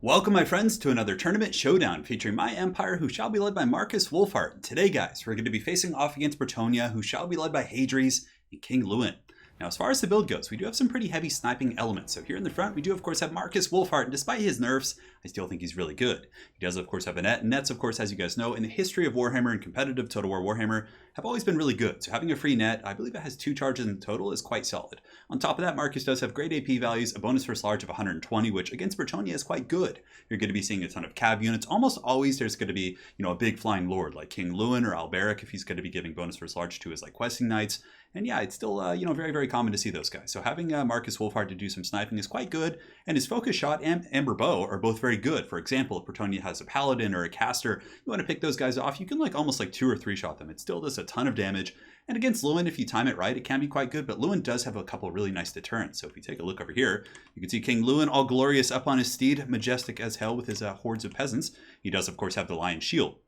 Welcome, my friends, to another tournament showdown featuring my empire, who shall be led by Marcus Wolfhart. Today, guys, we're going to be facing off against Bretonnia, who shall be led by Hadries and King Lewin. Now, as far as the build goes, we do have some pretty heavy sniping elements. So here in the front, we do, of course, have Marcus Wolfhart, and despite his nerfs, I still think he's really good. He does, of course, have a net, and nets, of course, as you guys know, in the history of Warhammer and competitive Total War Warhammer, have always been really good. So having a free net, I believe it has 2 charges in total, is quite solid. On top of that, Marcus does have great AP values, a bonus first large of 120, which against Bretonnia is quite good. You're going to be seeing a ton of cav units. Almost always there's going to be, a big flying lord like King Lewin or Alberic if he's going to be giving bonus first large to his questing knights. And yeah, it's still, very, very common to see those guys. So having Marcus Wolfhart to do some sniping is quite good. And his focus shot and amber bow are both very good. For example, if Bretonnia has a paladin or a caster, you want to pick those guys off, you can almost 2 or 3 shot them. It still does a ton of damage. And against Lewin, if you time it right, it can be quite good. But Lewin does have a couple really nice deterrents. So if we take a look over here, you can see King Lewin all glorious up on his steed, majestic as hell with his hordes of peasants. He does, of course, have the lion shield.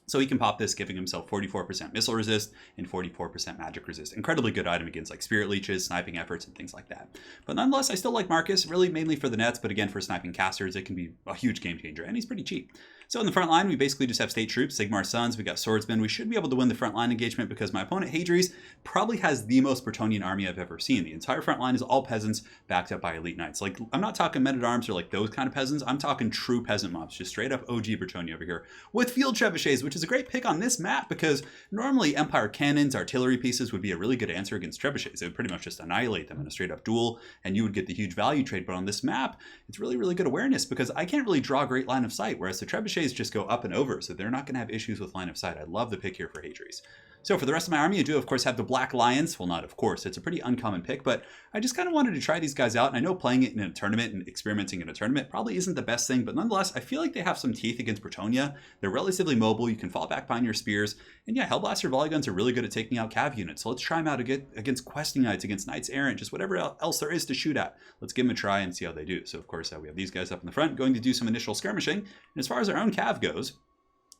So he can pop this, giving himself 44% missile resist and 44% magic resist. Incredibly good item against spirit leeches, sniping efforts, and things like that. But nonetheless, I still like Marcus, really mainly for the nets, but again, for sniping casters, it can be a huge game changer, and he's pretty cheap. So in the front line, we basically just have state troops, Sigmar's Sons, we got swordsmen. We should be able to win the front line engagement because my opponent, Hadries, probably has the most Bretonnian army I've ever seen. The entire front line is all peasants backed up by elite knights. I'm not talking men-at-arms or those kind of peasants. I'm talking true peasant mobs, just straight up OG Bretonnia over here with field trebuchets, which is a great pick on this map because normally Empire cannons, artillery pieces would be a really good answer against trebuchets. It would pretty much just annihilate them in a straight up duel and you would get the huge value trade. But on this map, it's really, really good awareness because I can't really draw a great line of sight, whereas the trebuchets just go up and over, so they're not going to have issues with line of sight. I love the pick here for Hadries. So for the rest of my army, I do, of course, have the Black Lions. Well, not of course. It's a pretty uncommon pick, but I just kind of wanted to try these guys out. And I know playing it in a tournament and experimenting in a tournament probably isn't the best thing, but nonetheless, I feel like they have some teeth against Bretonnia. They're relatively mobile. You can fall back behind your spears. And yeah, Hellblaster volley guns are really good at taking out cav units. So let's try them out against questing knights, against knights errant, just whatever else there is to shoot at. Let's give them a try and see how they do. So of course, we have these guys up in the front going to do some initial skirmishing. And as far as our own cav goes,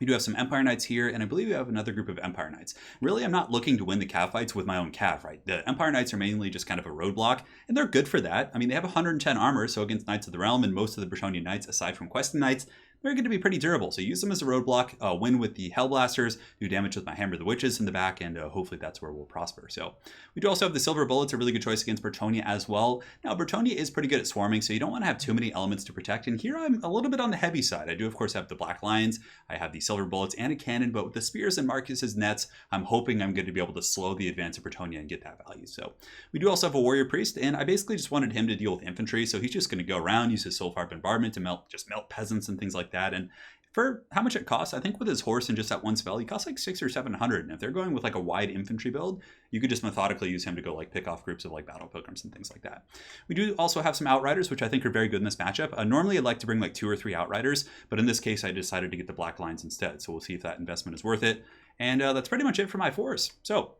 we do have some Empire Knights here, and I believe we have another group of Empire Knights. Really, I'm not looking to win the cav fights with my own cav, right? The Empire Knights are mainly just kind of a roadblock, and they're good for that. I mean, they have 110 armor, so against Knights of the Realm and most of the Bretonnian Knights, aside from questing Knights, they're going to be pretty durable. So use them as a roadblock, win with the Hellblasters, do damage with my Hammer of the Witches in the back, and hopefully that's where we'll prosper. So we do also have the Silver Bullets, a really good choice against Bretonnia as well. Now, Bretonnia is pretty good at swarming, so you don't want to have too many elements to protect. And here I'm a little bit on the heavy side. I do, of course, have the Black Lions. I have the Silver Bullets and a cannon, but with the Spears and Marcus's nets, I'm hoping I'm going to be able to slow the advance of Bretonnia and get that value. So we do also have a Warrior Priest, and I basically just wanted him to deal with infantry, so he's just going to go around, use his Soulfire Bombardment to melt peasants and things like that. And for how much it costs, I think with his horse and just that one spell, he costs 600 or 700. And if they're going with a wide infantry build, you could just methodically use him to go pick off groups of battle pilgrims and things like that. We do also have some outriders, which I think are very good in this matchup. Normally I'd like to bring 2 or 3 outriders, but in this case I decided to get the Black Lions instead. So we'll see if that investment is worth it. And that's pretty much it for my force. So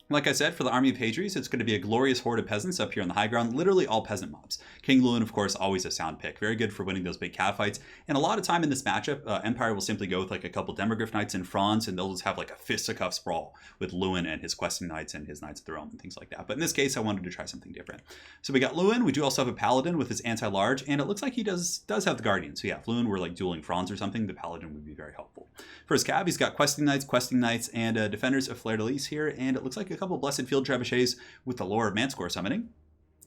like I said, for the army of Hadries, it's going to be a glorious horde of peasants up here on the high ground, literally all peasant mobs. King Lewin, of course, always a sound pick. Very good for winning those big cav fights. And a lot of time in this matchup, Empire will simply go with a couple Demogryph Knights in Franz, and they'll just have a fisticuff sprawl with Lewin and his questing knights and his Knights of the Realm and things like that. But in this case, I wanted to try something different. So we got Lewin. We do also have a Paladin with his anti-large, and it looks like he does have the Guardian. So yeah, if Lewin were dueling Franz or something, the Paladin would be very helpful. For his cav, he's got questing knights, and Defenders of Fleur-de-Lis here, and it looks like a couple Blessed Field Trebuchets with the lore of Manticore summoning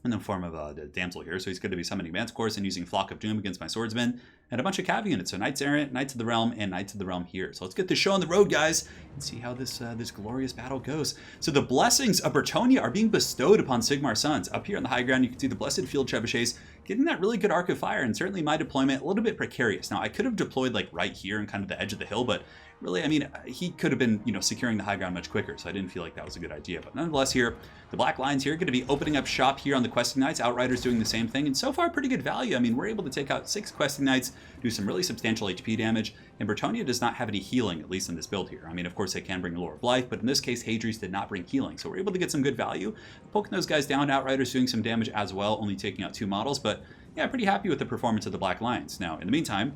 in the form of the damsel here. So he's going to be summoning Manticores and using Flock of Doom against my swordsmen, and a bunch of cav units. So Knights Errant, Knights of the Realm, and Knights of the Realm here. So let's get this show on the road, guys, and see how this glorious battle goes. So the blessings of Bretonnia are being bestowed upon Sigmar's Sons. Up here on the high ground, you can see the Blessed Field Trebuchets getting that really good arc of fire, and certainly my deployment a little bit precarious. Now I could have deployed right here in kind of the edge of the hill, but really, I mean, he could have been, securing the high ground much quicker, so I didn't feel like that was a good idea. But nonetheless here, the Black Lions here are going to be opening up shop here on the questing knights. Outriders doing the same thing, and so far pretty good value. I mean, we're able to take out 6 questing knights, do some really substantial HP damage, and Bretonnia does not have any healing, at least in this build here. I mean, of course, they can bring Lore of Life, but in this case, Hadries did not bring healing, so we're able to get some good value. Poking those guys down, Outriders doing some damage as well, only taking out 2 models, but yeah, pretty happy with the performance of the Black Lions. Now, in the meantime,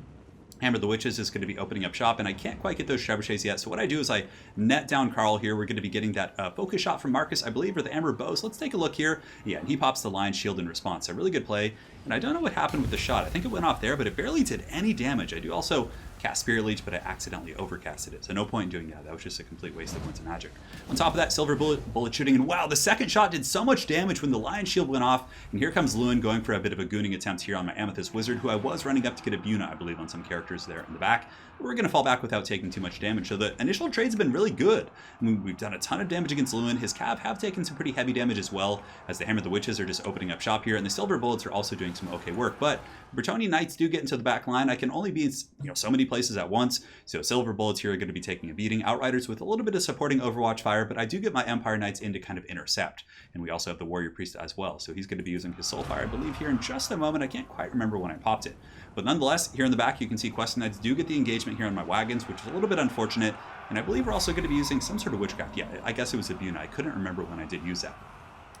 Hammer the Witches is going to be opening up shop, and I can't quite get those trebuchets yet. So what I do is I net down Carl here. We're going to be getting that focus shot from Marcus, I believe, or the Amber Bow. So let's take a look here. Yeah, and he pops the Lion Shield in response. A really good play. And I don't know what happened with the shot. I think it went off there, but it barely did any damage. I do also cast Spirit Leech, but I accidentally overcasted it. So no point in doing that. That was just a complete waste of points of magic. On top of that, Silver Bullet shooting, and wow, the second shot did so much damage when the Lion Shield went off. And here comes Lewin going for a bit of a gooning attempt here on my Amethyst Wizard, who I was running up to get a Buna, I believe, on some characters there in the back. But we're going to fall back without taking too much damage. So the initial trades have been really good. I mean, we've done a ton of damage against Lewin. His Cav have taken some pretty heavy damage as well, as the Hammer the Witches are just opening up shop here, and the Silver Bullets are also doing some okay work. But Bretonnia Knights do get into the back line. I can only be in so many places at once. So Silver Bullets here are going to be taking a beating. Outriders with a little bit of supporting Overwatch fire, but I do get my Empire Knights in to kind of intercept. And we also have the Warrior Priest as well. So he's going to be using his Soulfire, I believe, here in just a moment. I can't quite remember when I popped it. But nonetheless, here in the back, you can see Questing Knights do get the engagement here on my wagons, which is a little bit unfortunate. And I believe we're also going to be using some sort of Witchcraft. Yeah, I guess it was a Buna. I couldn't remember when I did use that.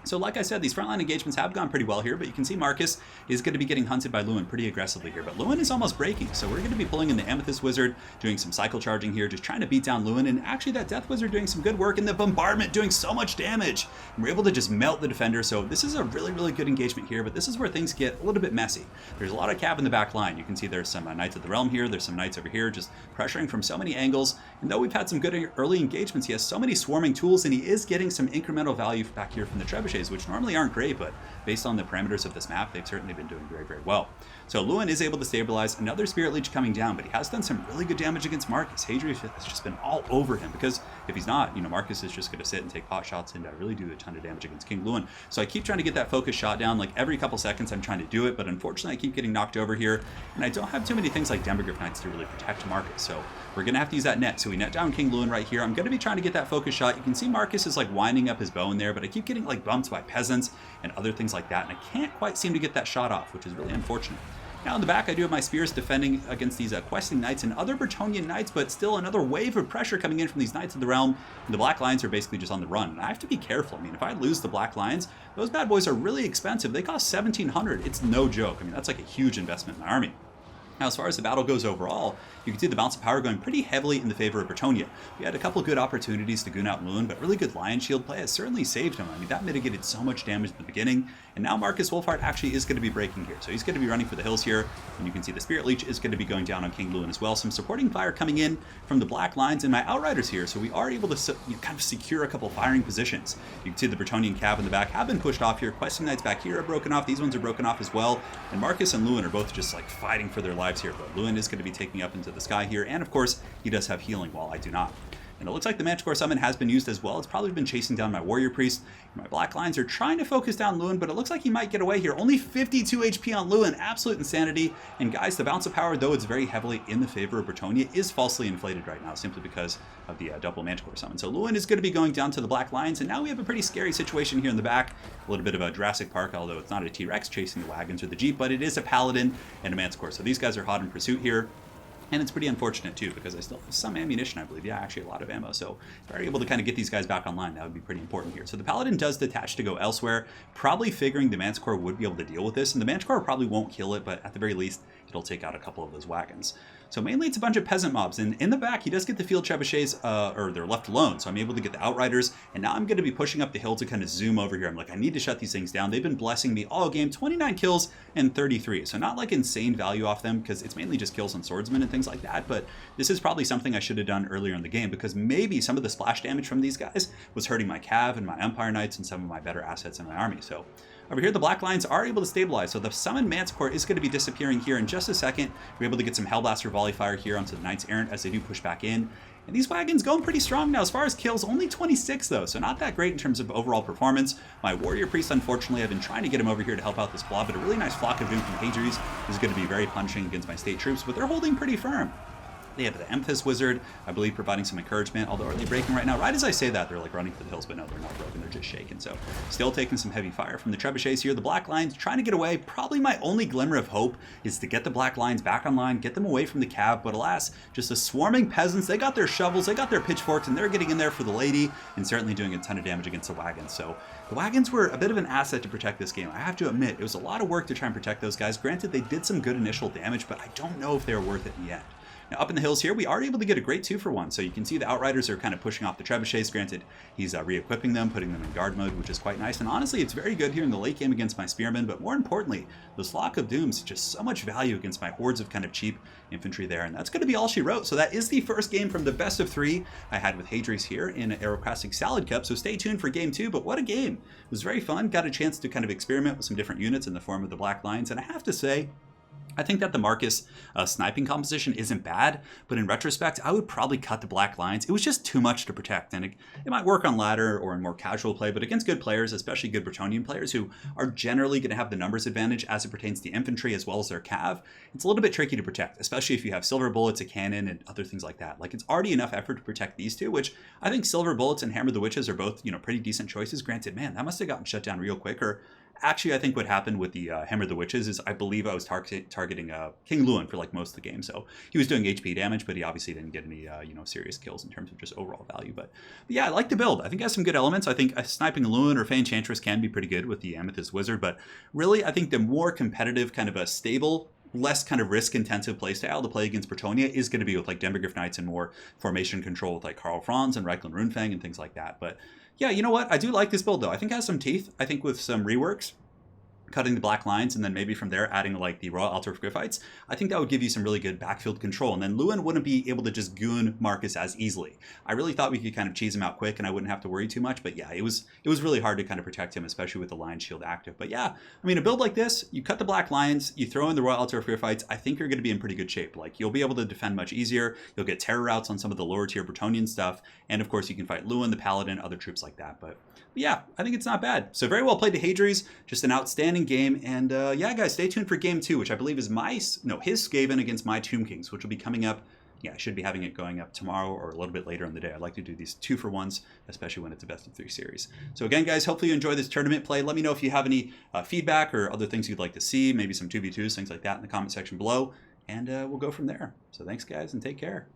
So like I said, these frontline engagements have gone pretty well here, but you can see Marcus is going to be getting hunted by Lewin pretty aggressively here. But Lewin is almost breaking, so we're going to be pulling in the Amethyst Wizard, doing some cycle charging here, just trying to beat down Lewin. And actually that Death Wizard doing some good work, and the Bombardment doing so much damage. And we're able to just melt the defender, so this is a really, really good engagement here, but this is where things get a little bit messy. There's a lot of Cav in the back line. You can see there's some Knights of the Realm here, there's some Knights over here, just pressuring from so many angles. And though we've had some good early engagements, he has so many swarming tools, and he is getting some incremental value back here from the trebuchets, which normally aren't great, but based on the parameters of this map, they've certainly been doing very, very well. So Lewin is able to stabilize. Another Spirit Leech coming down, but he has done some really good damage against Marcus. Hadrian has just been all over him, because if he's not, Marcus is just going to sit and take pot shots and really do a ton of damage against King Lewin. So I keep trying to get that focus shot down. Like every couple seconds I'm trying to do it, but unfortunately I keep getting knocked over here, and I don't have too many things like Demogryph Knights to really protect Marcus. So we're going to have to use that net. So we net down King Lewin right here. I'm going to be trying to get that focus shot. You can see Marcus is like winding up his bow in there, but I keep getting like bumped by peasants and other things like that, and I can't quite seem to get that shot off, which is really unfortunate. Now in the back, I do have my spears defending against these Questing Knights and other Bretonnian Knights, but still another wave of pressure coming in from these Knights of the Realm, and the Black Lions are basically just on the run. And I have to be careful. I mean, if I lose the Black Lions, those bad boys are really expensive. They cost 1,700. It's no joke. I mean, that's like a huge investment in my army. Now, as far as the battle goes overall, you can see the balance of power going pretty heavily in the favor of Bretonnia. We had a couple good opportunities to goon out Lewin, but really good Lion Shield play has certainly saved him. I mean, that mitigated so much damage at the beginning, and now Marcus Wolfhard actually is going to be breaking here. So he's going to be running for the hills here, and you can see the Spirit Leech is going to be going down on King Lewin as well. Some supporting fire coming in from the Black Lines and my Outriders here, so we are able to kind of secure a couple firing positions. You can see the Bretonnian Cav in the back have been pushed off here. Questing Knights back here are broken off. These ones are broken off as well, and Marcus and Lewin are both just like fighting for their lives here, but Lewin is going to be taking up into the sky here, and of course he does have healing while I do not. And it looks like the Manticore Summon has been used as well. It's probably been chasing down my Warrior Priest. My Black Lions are trying to focus down Lewin, but it looks like he might get away here. Only 52 HP on Lewin. Absolute insanity. And guys, the bounce of power, though it's very heavily in the favor of Bretonnia, is falsely inflated right now, simply because of the double Manticore Summon. So Lewin is going to be going down to the Black Lions, and now we have a pretty scary situation here in the back. A little bit of a Jurassic Park, although it's not a T-Rex chasing the wagons or the Jeep, but it is a Paladin and a Manticore. So these guys are hot in pursuit here. And it's pretty unfortunate too, because I still have some ammunition, I believe. Yeah, actually a lot of ammo. So if I were able to kind of get these guys back online, that would be pretty important here. So the Paladin does detach to go elsewhere, probably figuring the Manticore would be able to deal with this. And the Manticore probably won't kill it, but at the very least, it'll take out a couple of those wagons. So mainly it's a bunch of peasant mobs, and in the back he does get the field trebuchets, or they're left alone, so I'm able to get the Outriders, and now I'm going to be pushing up the hill to kind of zoom over here. I'm like, I need to shut these things down. They've been blessing me all game, 29 kills and 33, so not like insane value off them, because it's mainly just kills on swordsmen and things like that, but this is probably something I should have done earlier in the game, because maybe some of the splash damage from these guys was hurting my Cav and my Empire Knights and some of my better assets in my army. So over here, the Black Lions are able to stabilize, so the Summoned Manticore is going to be disappearing here in just a second. We're able to get some Hellblaster Volley Fire here onto the Knights Errant as they do push back in. And these wagons going pretty strong now. As far as kills, only 26 though, so not that great in terms of overall performance. My Warrior Priest, unfortunately, I've been trying to get him over here to help out this blob, but a really nice Flock of Doom from Hadrian is going to be very punishing against my state troops, but they're holding pretty firm. They have the Amethyst Wizard, I believe, providing some encouragement. Although, are they breaking right now? Right as I say that, they're like running for the hills, but no, they're not broken. They're just shaking. So, still taking some heavy fire from the trebuchets here. The Black Lions trying to get away. Probably my only glimmer of hope is to get the Black Lions back online, get them away from the cav. But alas, just a swarming peasants. They got their shovels, they got their pitchforks, and they're getting in there for the lady and certainly doing a ton of damage against the wagons. So, the wagons were a bit of an asset to protect this game. I have to admit, it was a lot of work to try and protect those guys. Granted, they did some good initial damage, but I don't know if they were worth it in the end. Now, up in the hills here, we are able to get a great 2-for-1. So you can see the Outriders are kind of pushing off the trebuchets. Granted, he's re-equipping them, putting them in guard mode, which is quite nice. And honestly, it's very good here in the late game against my Spearmen. But more importantly, the Flock of Dooms, just so much value against my hordes of kind of cheap infantry there. And that's going to be all she wrote. So that is the first game from the best of 3 I had with Hadries here in Aeroclastic Salad Cup. So stay tuned for game 2. But what a game. It was very fun. Got a chance to kind of experiment with some different units in the form of the Black Lions. And I have to say, I think that the Marcus sniping composition isn't bad, but in retrospect, I would probably cut the Black Lions. It was just too much to protect, and it might work on ladder or in more casual play, but against good players, especially good Bretonnian players who are generally going to have the numbers advantage as it pertains to infantry as well as their cav, it's a little bit tricky to protect, especially if you have silver bullets, a cannon, and other things like that. Like, it's already enough effort to protect these two, which I think silver bullets and hammer the witches are both, pretty decent choices. Granted, man, that must have gotten shut down real quick, or actually, I think what happened with the Hammer the Witches is I believe I was targeting King Lewin for like most of the game. So he was doing HP damage, but he obviously didn't get any serious kills in terms of just overall value. But yeah, I like the build. I think it has some good elements. I think sniping Lewin or Fey Enchantress can be pretty good with the Amethyst Wizard. But really, I think the more competitive, kind of a stable, less kind of risk-intensive playstyle to play against Bretonnia is going to be with like Demogryph Knights and more formation control with like Karl Franz and Reikland Runefang and things like that. But yeah, you know what? I do like this build though. I think it has some teeth. I think with some reworks, cutting the Black Lions, and then maybe from there adding like the Royal Altar of Griffites, I think that would give you some really good backfield control. And then Lewin wouldn't be able to just goon Marcus as easily. I really thought we could kind of cheese him out quick and I wouldn't have to worry too much. But yeah, it was really hard to kind of protect him, especially with the Lion Shield active. But yeah, I mean, a build like this, you cut the Black Lions, you throw in the Royal Altar of Griffites, I think you're going to be in pretty good shape. Like, you'll be able to defend much easier. You'll get terror routes on some of the lower tier Bretonnian stuff. And of course, you can fight Lewin, the Paladin, other troops like that. But yeah, I think it's not bad. So very well played to Hadries, just an outstanding game. And yeah, guys, stay tuned for game 2, which I believe is his Skaven against my Tomb Kings, which will be coming up. Yeah, I should be having it going up tomorrow or a little bit later in the day. I like to do these 2-for-1s, especially when it's a best of 3 series. So again, guys, hopefully you enjoy this tournament play. Let me know if you have any feedback or other things you'd like to see, maybe some 2v2s, things like that in the comment section below. And we'll go from there. So thanks, guys, and take care.